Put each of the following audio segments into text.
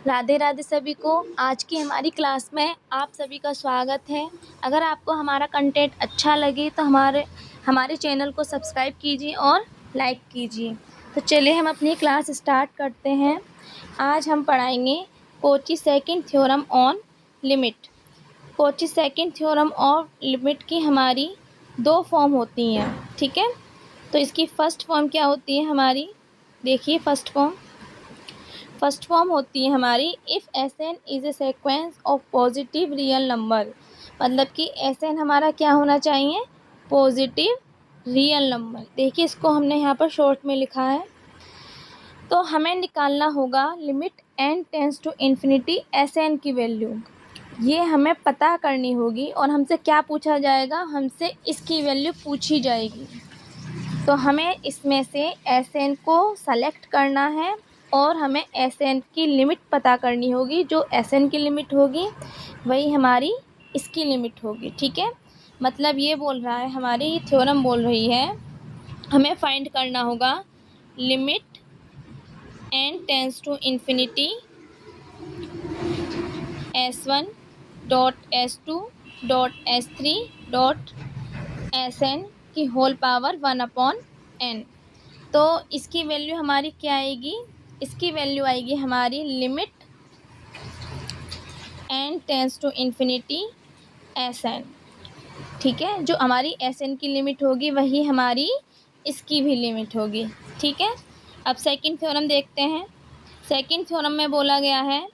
राधे राधे सभी को। आज की हमारी क्लास में आप सभी का स्वागत है। अगर आपको हमारा कंटेंट अच्छा लगे तो हमारे चैनल को सब्सक्राइब कीजिए और लाइक कीजिए। तो चलिए हम अपनी क्लास स्टार्ट करते हैं। आज हम पढ़ाएंगे Cauchy second theorem on limit. Cauchy second theorem on limit की हमारी दो फॉर्म होती हैं, ठीक है। तो इसकी फर्स्ट फॉर्म क्या होती है हमारी, देखिए फर्स्ट फॉर्म होती है हमारी if S N is a sequence of positive real number. मतलब कि एस एन हमारा क्या होना चाहिए, पॉजिटिव रियल नंबर। देखिए इसको हमने यहाँ पर शॉर्ट में लिखा है। तो हमें निकालना होगा limit N tends to infinity S N की वैल्यू। ये हमें पता करनी होगी और हमसे क्या पूछा जाएगा, हमसे इसकी वैल्यू पूछी जाएगी। तो हमें इसमें से एस एन को सेलेक्ट करना है और हमें एस एन की लिमिट पता करनी होगी। जो एस एन की लिमिट होगी वही हमारी इसकी लिमिट होगी, ठीक है। मतलब ये बोल रहा है, हमारी थ्योरम बोल रही है हमें फाइंड करना होगा limit N tends to infinity S1 dot S2 dot S3 dot Sn की होल पावर 1/n। तो इसकी वैल्यू हमारी क्या आएगी, इसकी वैल्यू आएगी हमारी limit n tends to infinity Sn, ठीक है। जो हमारी Sn की लिमिट होगी वही हमारी इसकी भी लिमिट होगी, ठीक है। अब सेकंड थ्योरम देखते हैं। सेकंड थ्योरम में बोला गया है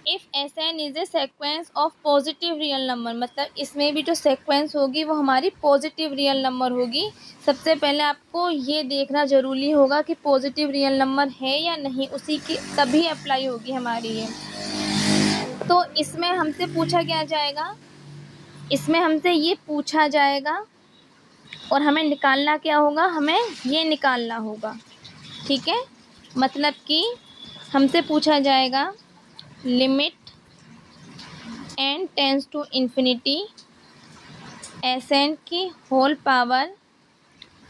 if S N is a sequence of positive real number. मतलब इसमें भी जो सेक्वेंस होगी वो हमारी पॉजिटिव रियल नंबर होगी। सबसे पहले आपको ये देखना ज़रूरी होगा कि पॉजिटिव रियल नंबर है या नहीं, उसी की तभी अप्लाई होगी हमारी ये। तो इसमें हमसे पूछा क्या जाएगा, इसमें हमसे ये पूछा जाएगा और हमें निकालना क्या होगा, हमें ये निकालना होगा, ठीक है। मतलब कि हमसे पूछा जाएगा limit n tends to infinity Sn की होल पावर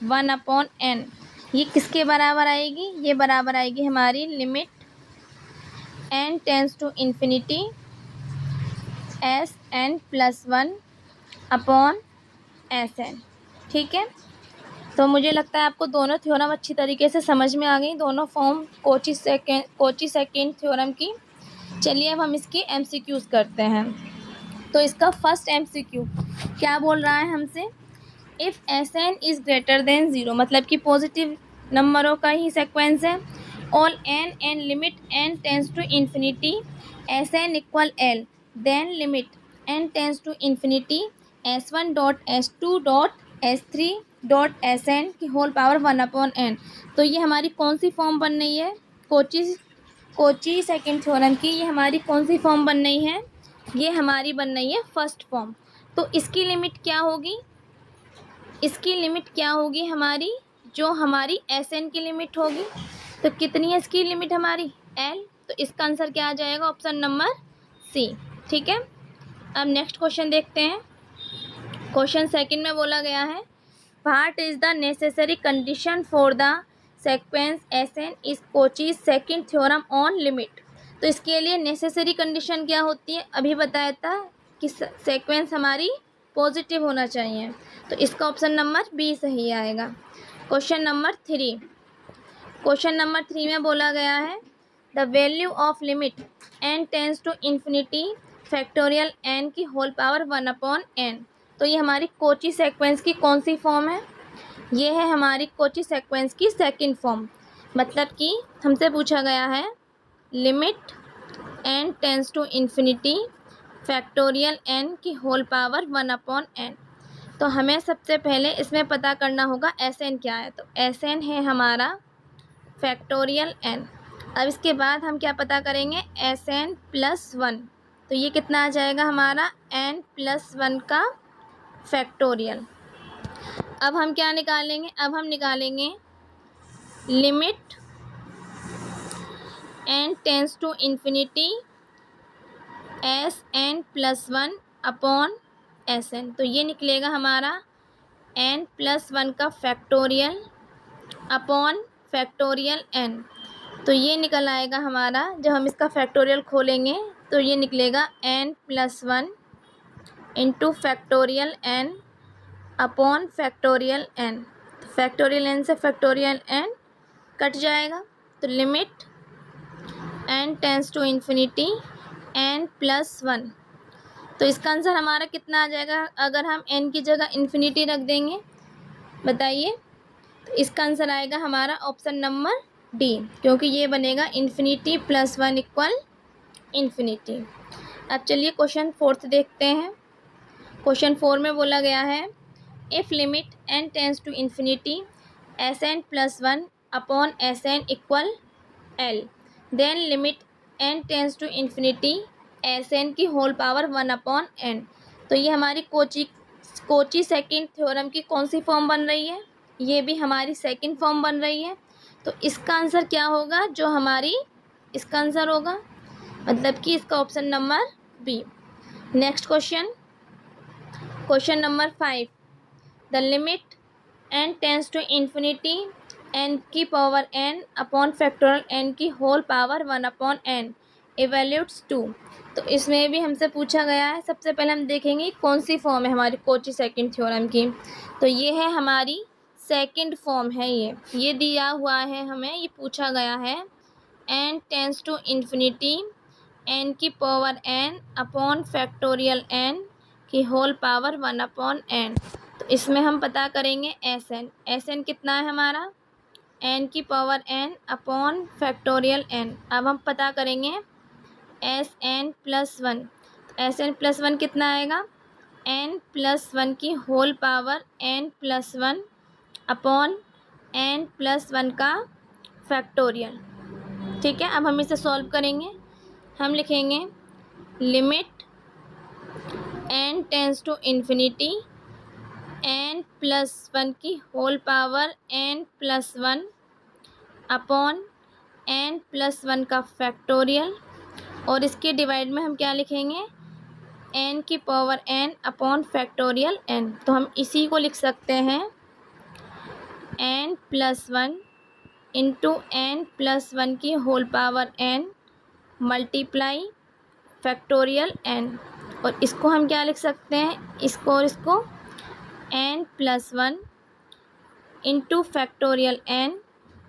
1/n। ये किसके बराबर आएगी, ये बराबर आएगी हमारी limit n tends to infinity Sn+1/Sn, ठीक है। तो मुझे लगता है आपको दोनों थ्योरम अच्छी तरीके से समझ में आ गई, दोनों फॉर्म कॉची सेकंड थ्योरम की। चलिए अब हम इसकी MCQs करते हैं। तो इसका फर्स्ट MCQ क्या बोल रहा है हमसे, if Sn is greater than 0, मतलब कि पॉजिटिव नंबरों का ही सेक्वेंस है। All n limit n tends to infinity Sn equal L, then limit n tends to infinity S1 dot S2 dot S3 dot Sn की होल पावर 1/n। तो ये हमारी कौन सी फॉर्म बन रही है, कोची सेकंड थ्योरम की। ये हमारी कौन सी फॉर्म बन रही है, ये हमारी बन रही है फर्स्ट फॉर्म। तो इसकी लिमिट क्या होगी, इसकी लिमिट क्या होगी हमारी, जो हमारी Sn की लिमिट होगी। तो कितनी है इसकी लिमिट हमारी, L। तो इसका आंसर क्या आ जाएगा, ऑप्शन नंबर C, ठीक है। अब नेक्स्ट क्वेश्चन देखते हैं। क्वेश्चन सेकंड में बोला गया है what is the necessary condition for the sequence Sn is Kochi second theorem on limit. तो इसके लिए नेसेसरी कंडीशन क्या होती है, अभी बताया था कि सेक्वेंस हमारी पॉजिटिव होना चाहिए। तो इसका ऑप्शन नंबर बी सही आएगा। क्वेश्चन नंबर 3, क्वेश्चन नंबर 3 में बोला गया है the value of limit n tends to infinity factorial n की होल पावर 1/n। तो ये हमारी कोची सेक्वेंस की कौन सी फॉर्म है, ये है हमारी कोची सेक्वेंस की सेकंड फॉर्म। मतलब कि हमसे पूछा गया है limit n tends to infinity factorial n की होल पावर 1/n। तो हमें सबसे पहले इसमें पता करना होगा Sn क्या है। तो Sn है हमारा फैक्टोरियल n। अब इसके बाद हम क्या पता करेंगे, Sn+1। तो ये कितना आ जाएगा हमारा n+1 का फैक्टोरियल। अब हम क्या निकालेंगे, अब हम निकालेंगे limit n tends to infinity Sn+1/Sn। तो ये निकलेगा हमारा n+1 का फैक्टोरियल अपॉन फैक्टोरियल n। तो ये निकल आएगा हमारा, जब हम इसका फैक्टोरियल खोलेंगे तो ये निकलेगा n+1 into factorial n upon factorial n। तो फैक्टोरियल n से फैक्टोरियल n कट जाएगा, तो limit n tends to infinity n+1। तो इसका आंसर हमारा कितना आ जाएगा अगर हम n की जगह इन्फिनिटी रख देंगे, बताइए। तो इसका आंसर आएगा हमारा ऑप्शन नंबर डी, क्योंकि ये बनेगा इन्फिनिटी +1 इक्वल इन्फिनिटी। अब चलिए क्वेश्चन 4 देखते हैं। क्वेश्चन 4 में बोला गया है if limit n tends to infinity Sn+1 upon Sn equal L, then limit n tends to infinity Sn की होल पावर 1 अपॉन n। तो ये हमारी कोची सेकंड थ्योरम की कौन सी फॉर्म बन रही है? ये भी हमारी सेकंड फॉर्म बन रही है। तो इसका आंसर क्या होगा? जो हमारी इसका आंसर होगा, मतलब कि इसका option number B. Next question, question number 5, the limit n tends to infinity n की power n upon factorial n की whole power 1 upon n evaluates 2। तो इसमें भी हमसे पूछा गया है। सबसे पहले हम देखेंगे कौन सी फॉर्म है हमारी कोची सेकंड थ्योरम की। तो ये है हमारी सेकंड फॉर्म है। ये दिया हुआ है हमें, ये पूछा गया है n tends to infinity n की power n upon factorial n की होल पावर 1 अपॉन n। तो इसमें हम पता करेंगे Sn कितना है हमारा, n की power n upon factorial n। अब हम पता करेंगे Sn+1। तो Sn+1 कितना आएगा, n+1 की whole power n+1 upon n+1 का फैक्टोरियल। ठीक है, अब हम इसे सॉल्व करेंगे। हम लिखेंगे limit n tends to infinity n+1 की whole power n+1 upon n+1 का फैक्टोरियल, और इसके डिवाइड में हम क्या लिखेंगे, n की power n upon factorial n। तो हम इसी को लिख सकते हैं n+1 इंटू n+1 की whole power n multiply factorial n। और इसको हम क्या लिख सकते हैं, इसको और इसको n+1 into factorial n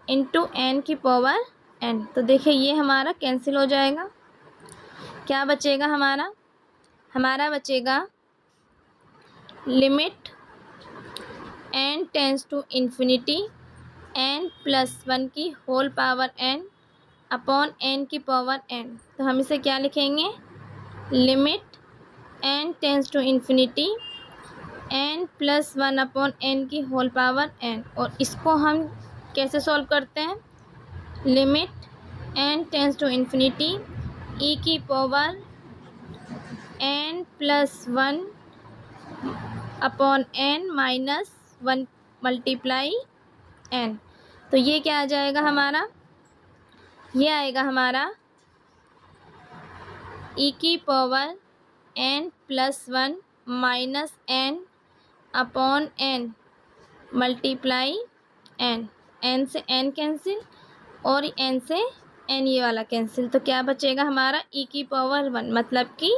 into n की पावर n। तो देखिए ये हमारा कैंसिल हो जाएगा। क्या बचेगा हमारा, हमारा बचेगा limit n tends to infinity n+1 की whole power n upon n की पावर n। तो हम इसे क्या लिखेंगे, limit n tends to infinity n+1 upon n की होल पावर n। और इसको हम कैसे सॉल्व करते हैं, limit n tends to infinity e की power n+1 upon n -1 multiply n। तो ये क्या आ जाएगा हमारा, ये आएगा हमारा e की power n+1 minus n upon n multiply n। n से n कैंसिल और n से n ये वाला कैंसिल। तो क्या बचेगा हमारा e की पावर 1, मतलब कि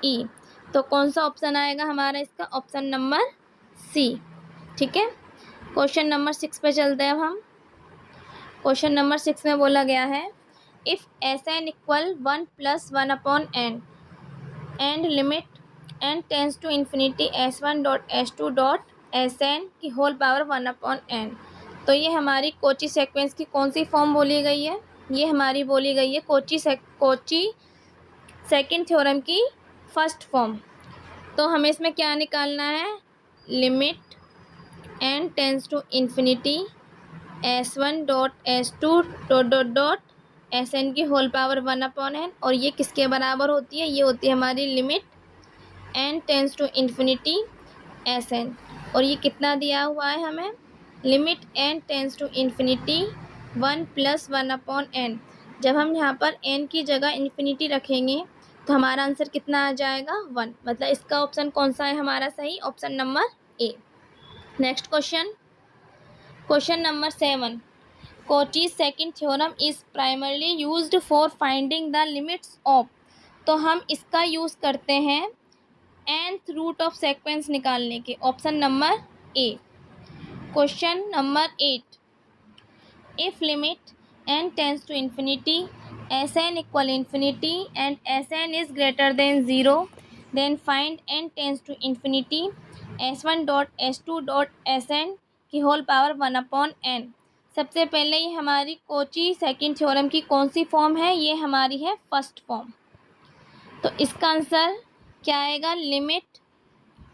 e। तो कौन सा ऑप्शन आएगा हमारा इसका, ऑप्शन नंबर सी। ठीक है, क्वेश्चन नंबर 6 पे चलते हैं अब हम। क्वेश्चन नंबर 6 में बोला गया है if Sn equal 1 + 1 upon n and limit n tends to infinity S1.S2.Sn की होल पावर 1 अपॉन n। तो ये हमारी कोची सेक्वेंस की कौन सी फॉर्म बोली गई है, ये हमारी बोली गई है कोची सेकंड थ्योरम की फर्स्ट फॉर्म। तो हमें इसमें क्या निकालना है, limit n tends to infinity S1.S2.Sn की होल पावर 1 अपॉन n। और ये किसके बराबर होती है, ये होती है हमारी limit n tends to infinity Sn। और ये कितना दिया हुआ है हमें, limit n tends to infinity 1 + 1 upon n। जब हम यहाँ पर n की जगह इन्फिनिटी रखेंगे तो हमारा आंसर कितना आ जाएगा, 1। मतलब इसका ऑप्शन कौन सा है हमारा सही, option number A. Next question, question number 7, कोचीज second theorem is primarily used for finding the limits of, तो हम इसका यूज़ करते हैं nth रूट ऑफ सेक्वेंस निकालने के। Option number A. Question number 8, if limit n tends to infinity Sn equal infinity and Sn is greater than 0 then find n tends to infinity S1 dot S2 dot Sn की whole power 1/n। सबसे पहले ये हमारी Kochi second theorem की कौन सी form है? ये हमारी है फर्स्ट फॉर्म। तो इसका आंसर क्या आएगा? Limit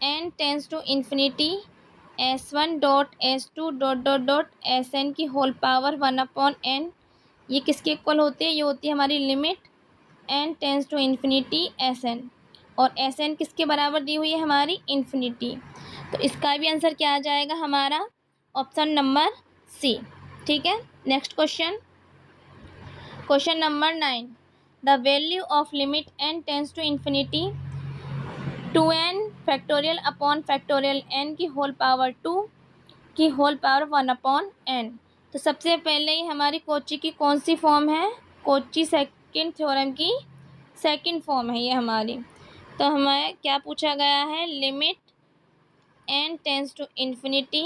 n tends to infinity S1 dot S2 dot dot dot Sn की होल पावर 1/n। ये किसके इक्वल होती है? ये होती है हमारी limit n tends to infinity Sn, और Sn किसके बराबर दी हुई है? हमारी इन्फिनिटी। तो इसका भी आंसर क्या आ जाएगा हमारा? Option number C. ठीक है, next question, question number 9, the value of limit n tends to infinity 2n factorial upon factorial n की होल पावर 2 की होल पावर 1/n। तो सबसे पहले ही हमारी कोची की कौन सी फॉर्म है? कोची सेकंड थ्योरम की सेकंड फॉर्म है ये हमारी। तो हमें क्या पूछा गया है? Limit n tends to infinity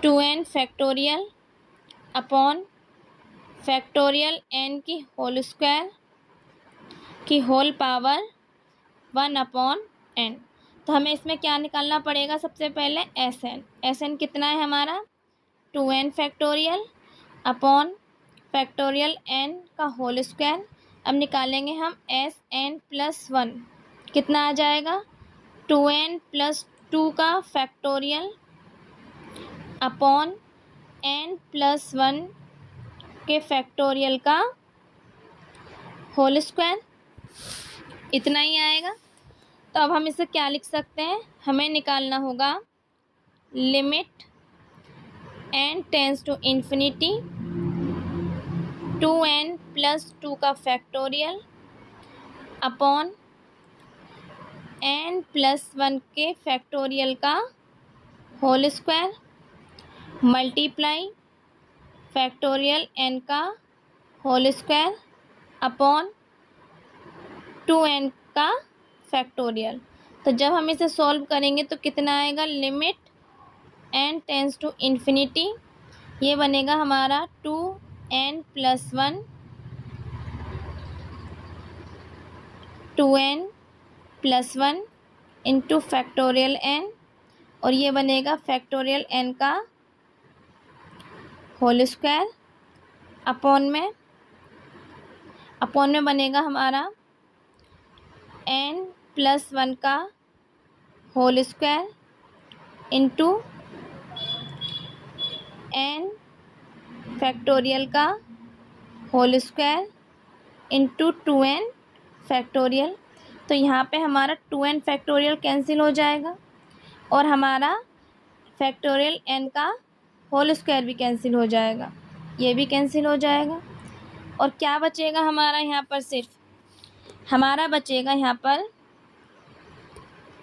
2n factorial upon factorial n की होल स्क्वायर की होल पावर 1/n। तो हमें इसमें क्या निकालना पड़ेगा? सबसे पहले Sn कितना है हमारा? 2n factorial upon factorial n का होल स्क्वायर। अब निकालेंगे हम Sn प्लस 1, कितना आ जाएगा? 2n प्लस 2 का फैक्टोरियल अपॉन n प्लस 1 के फैक्टोरियल का होल स्क्वायर, इतना ही आएगा। तो अब हम इसे क्या लिख सकते हैं? हमें निकालना होगा limit n tends to infinity 2n plus 2 का फैक्टोरियल अपॉन n प्लस 1 के फैक्टोरियल का whole square multiply factorial n का होल स्क्वायर अपॉन 2n का फैक्टोरियल। तो जब हम इसे सॉल्व करेंगे तो कितना आएगा? Limit n tends to infinity, ये बनेगा हमारा 2n plus 1 2n plus 1 into factorial n, और ये बनेगा फैक्टोरियल n का होल स्क्वायर अपॉन में बनेगा हमारा n प्लस 1 का whole square into n factorial का whole square into 2n factorial. तो यहाँ पे हमारा 2n फैक्टोरियल कैंसिल हो जाएगा और हमारा फैक्टोरियल n का होल स्क्वायर भी कैंसिल हो जाएगा, ये भी कैंसिल हो जाएगा। और क्या बचेगा हमारा यहाँ पर? सिर्फ हमारा बचेगा यहाँ पर,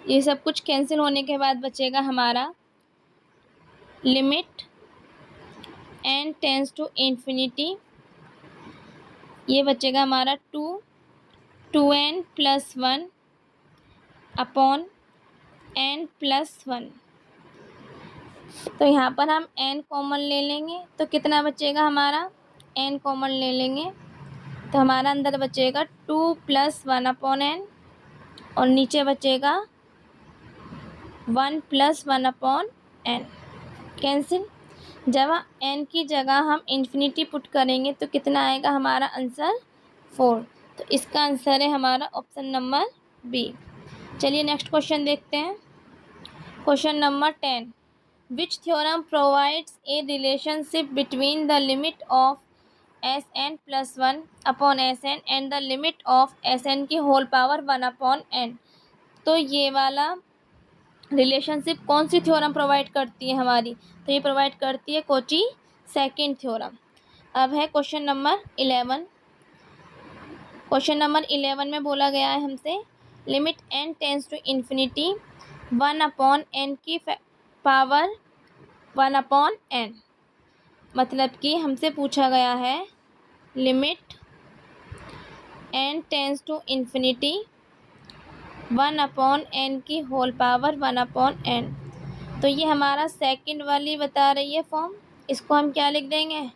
ये सब कुछ कैंसिल होने के बाद बचेगा हमारा limit n tends to infinity, ये बचेगा हमारा 2n plus 1 upon n plus 1। तो यहाँ पर हम n कॉमन ले लेंगे तो कितना बचेगा हमारा? n कॉमन ले लेंगे तो हमारा अंदर बचेगा 2 प्लस 1/n और नीचे बचेगा 1 प्लस 1/n कैंसिल। जब n की जगह हम इन्फिनिटी पुट करेंगे तो कितना आएगा हमारा आंसर? 4। तो इसका आंसर है हमारा ऑप्शन नंबर बी। चलिए नेक्स्ट क्वेश्चन देखते हैं, question number 10, which theorem provides a relationship between the limit of Sn plus 1 upon Sn and the limit of Sn की होल पावर 1/n। तो ये वाला रिलेशनशिप कौन सी थ्योरम प्रोवाइड करती है हमारी? तो ये प्रोवाइड करती है कोची सेकंड थ्योरम। अब है क्वेश्चन नंबर 11। क्वेश्चन नंबर 11 में बोला गया है हमसे limit n tends to infinity 1/n की पावर 1/n। मतलब कि हमसे पूछा गया है limit n tends to infinity 1/n की होल पावर 1/n। तो ये हमारा सेकंड वाली बता रही है फॉर्म। इसको हम क्या लिख देंगे,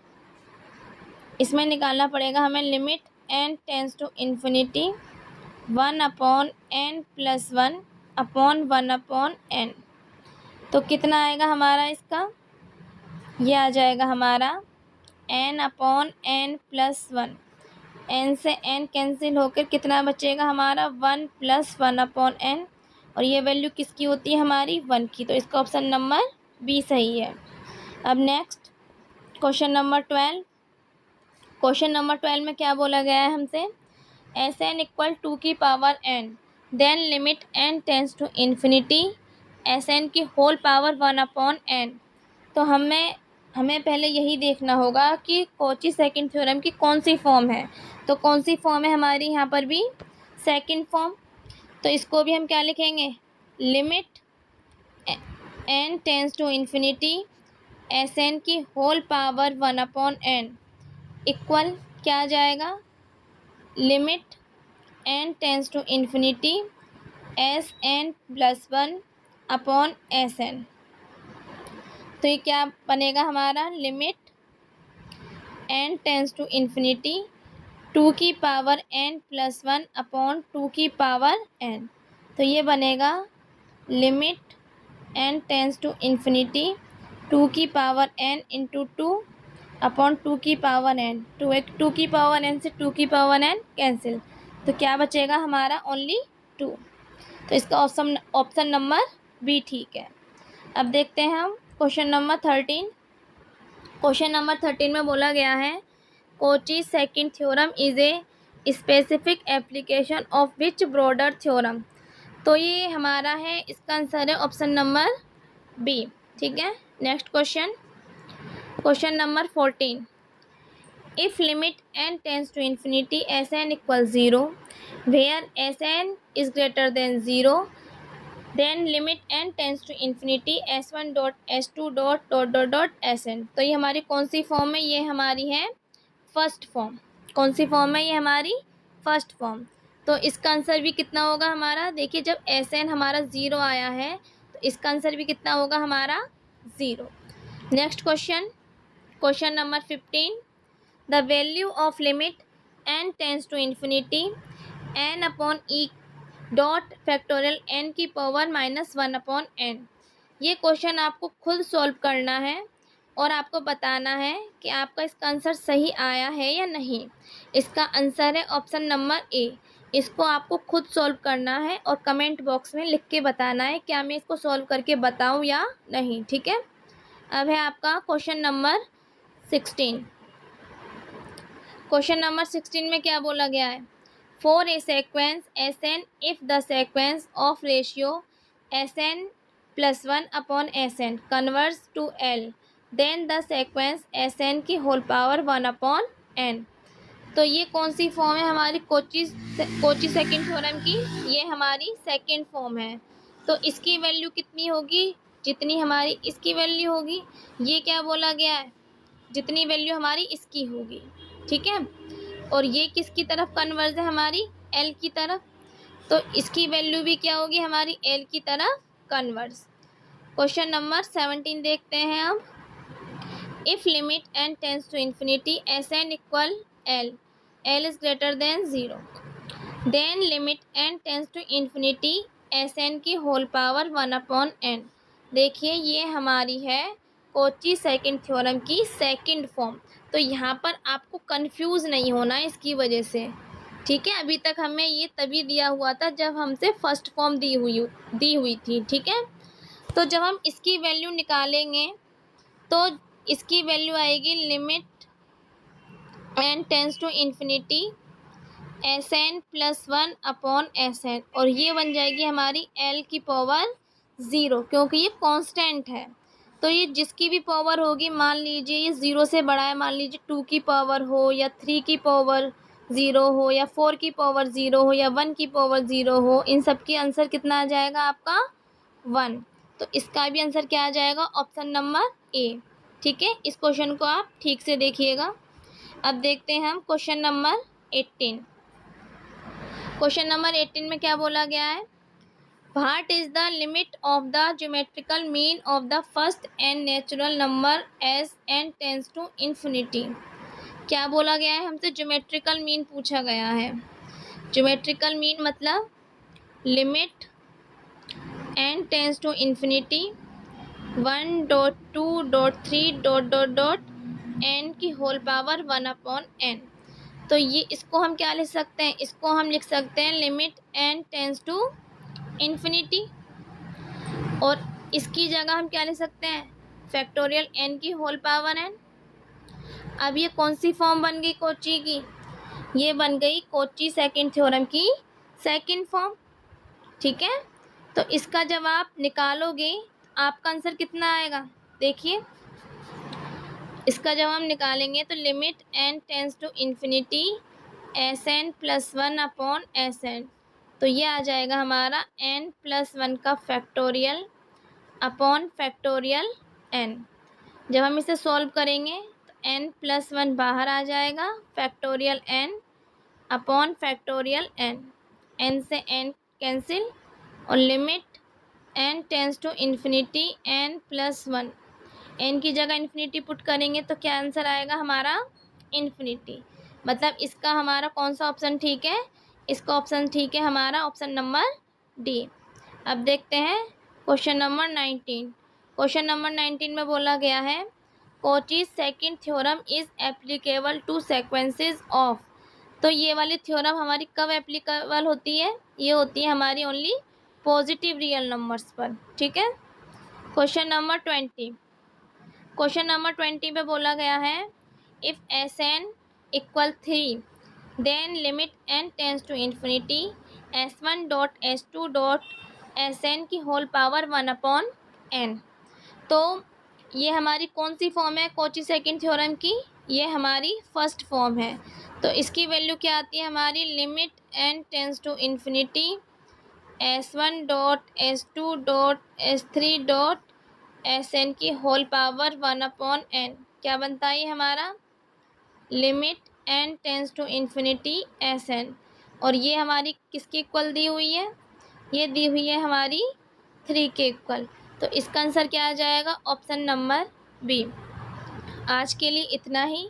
इसमें निकालना पड़ेगा हमें limit n tends to infinity 1/n+1/1/n। तो कितना आएगा हमारा इसका, ये आ जाएगा हमारा n/n+1। n से n कैंसिल होकर कितना बचेगा हमारा 1+1/n। और ये वैल्यू किसकी होती है हमारी 1 की। तो इसका ऑप्शन नंबर बी सही है। अब next question number 12। Question number 12 में क्या बोला गया है हमसे, Sn इक्वल 2 की power n then limit n tends to infinity Sn की होल पावर 1/n। तो हमें पहले यही देखना होगा कि कॉची सेकंड थ्योरम की कौन सी फॉर्म है। तो कौन सी फॉर्म है हमारी यहाँ पर भी, सेकंड फॉर्म। तो इसको भी हम क्या लिखेंगे, limit n tends to infinity Sn की होल पावर 1/n इक्वल क्या आ जाएगा, limit n tends to infinity Sn+1/Sn। तो ये क्या बनेगा हमारा, limit n tends to infinity 2 की पावर n+1/2 की पावर n। तो ये बनेगा limit n tends to infinity 2 की पावर n इंटू 2/2 की पावर n। 2 की पावर n से 2 की पावर n कैंसिल, तो क्या बचेगा हमारा, ओनली 2। तो इसका ऑप्शन नंबर बी ठीक है। अब देखते हैं हम क्वेश्चन नंबर 13। क्वेश्चन नंबर 13 में बोला गया है Cauchy second theorem is a specific application of which broader theorem. तो ये हमारा है, इसका आंसर है ऑप्शन नंबर बी। ठीक है, next question, question number 14। If limit n tends to infinity Sn equal 0 where Sn is greater than 0 then limit n tends to infinity S1.S2.Sn। तो ये हमारी कौन सी फॉर्म है, ये हमारी है फर्स्ट फॉर्म। कौन सी फॉर्म है, ये हमारी फर्स्ट फॉर्म। तो इसका आंसर भी कितना होगा हमारा, देखिए जब Sn हमारा 0 आया है तो इसका आंसर भी कितना होगा हमारा 0। Next question, question number 15। The value of limit n tends to infinity n/e dot factorial n की पावर -1/n। ये क्वेश्चन आपको खुद सॉल्व करना है और आपको बताना है कि आपका इसका आंसर सही आया है या नहीं। इसका आंसर है ऑप्शन नंबर ए। इसको आपको खुद सॉल्व करना है और कमेंट बॉक्स में लिख के बताना है क्या मैं इसको सॉल्व करके बताऊं या नहीं। ठीक है, अब है आपका क्वेश्चन नंबर 16। क्वेश्चन नंबर 16 में क्या बोला गया है, for a sequence Sn if the sequence of ratio Sn+1/Sn converse to L then the sequence Sn की होल पावर 1/n। तो ये कौन सी फॉर्म है हमारी कॉची सेकंड थ्योरम की, ये हमारी सेकंड फॉर्म है। तो इसकी वैल्यू कितनी होगी, जितनी हमारी इसकी वैल्यू होगी। ये क्या बोला गया है, जितनी वैल्यू हमारी इसकी होगी। ठीक है, और ये किसकी तरफ कन्वर्ज है हमारी, L की तरफ। तो इसकी वैल्यू भी क्या होगी हमारी L की तरफ कन्वर्ज। क्वेश्चन नंबर 17 देखते हैं अब। If limit n tends to infinity Sn equal L is greater than 0 then limit n tends to infinity Sn की होल पावर 1/n। देखिए ये हमारी है कॉची सेकंड थ्योरम की सेकंड फॉर्म। तो यहाँ पर आपको कंफ्यूज नहीं होना है इसकी वजह से। ठीक है, अभी तक हमें ये तभी दिया हुआ था जब हमसे फर्स्ट फॉर्म दी हुई थी। ठीक है, तो जब हम इसकी वैल्यू निकालेंगे तो इसकी वैल्यू आएगी limit n tends to infinity Sn+1/Sn और ये बन जाएगी हमारी L की पावर 0 क्योंकि ये कांस्टेंट है। तो ये जिसकी भी पावर होगी, मान लीजिए ये 0 से बड़ा है, मान लीजिए 2 की पावर हो या 3 की पावर 0 हो या 4 की पावर 0 हो या 1 की पावर 0 हो, इन सब की आंसर कितना आ जाएगा आपका 1। तो इसका भी आंसर क्या आ जाएगा, ऑप्शन नंबर ए। ठीक है, इस क्वेश्चन को आप ठीक से देखिएगा। अब देखते हैं हम क्वेश्चन नंबर 18। क्वेश्चन नंबर 18 में क्या बोला गया है? What is the limit of the geometrical mean of the first n natural number as n tends to infinity. क्या बोला गया है? हमसे ज्योमेट्रिकल मीन पूछा गया है। ज्योमेट्रिकल मीन मतलब limit N tends to infinity 1.2.3 ... n की होल पावर 1/n। तो ये इसको हम क्या लिख सकते हैं? इसको हम लिख सकते हैं limit N tends to infinity, और इसकी जगह हम क्या लिख सकते हैं? फैक्टोरियल एन की होल पावर n। अब ये कौन सी फॉर्म बन गई कोची की? ये बन गई कोची सेकंड थ्योरम की सेकंड फॉर्म। ठीक है, तो इसका जब आप निकालोगे आपका आंसर कितना आएगा? देखिए, इसका जब हम निकालेंगे तो limit N tends to infinity Sn + 1/Sn, तो ये आ जाएगा हमारा n+1 का फैक्टोरियल अपॉन फैक्टोरियल n। जब हम इसे सॉल्व करेंगे तो n+1 बाहर आ जाएगा, factorial n upon factorial n, n से n कैंसिल, और limit n tends to infinity n+1, n की जगह इन्फिनिटी पुट करेंगे तो क्या आंसर आएगा हमारा? इन्फिनिटी। मतलब इसका हमारा कौन सा ऑप्शन ठीक है? इसका ऑप्शन ठीक है हमारा ऑप्शन नंबर डी। अब देखते हैं क्वेश्चन नंबर 19। क्वेश्चन नंबर 19 में बोला गया है Cauchy's second theorem is applicable to sequences of. तो ये वाली थ्योरम हमारी कब एप्लीकेबल होती है? ये होती है हमारी ओनली पॉजिटिव रियल नंबर्स पर। ठीक है, क्वेश्चन नंबर 20। क्वेश्चन नंबर 20 पे बोला गया है if Sn = 3 then limit n tends to infinity S1.S2.Sn की होल पावर 1/n। तो ये हमारी कौन सी फॉर्म है कोची सेकंड थ्योरम की? ये हमारी फर्स्ट फॉर्म है। तो इसकी वैल्यू क्या आती है हमारी? Limit n tends to infinity S1.S2.S3.Sn की होल पावर 1/n। क्या बनता है ये हमारा? Limit n tends to infinity Sn, और ये हमारी किसके इक्वल दी हुई है? ये दी हुई है हमारी 3 के इक्वल। तो इसका आंसर क्या आ जाएगा? Option number B. आज के लिए इतना ही।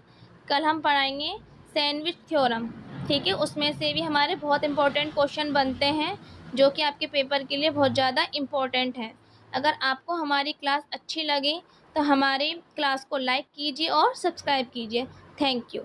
कल हम पढ़ाएंगे सैंडविच थ्योरम। ठीक है, उसमें से भी हमारे बहुत इंपॉर्टेंट क्वेश्चन बनते हैं जो कि आपके पेपर के लिए बहुत ज़्यादा इम्पोर्टेंट है। अगर आपको हमारी क्लास अच्छी लगे तो हमारे क्लास को लाइक कीजिए और सब्सक्राइब कीजिए। Thank you.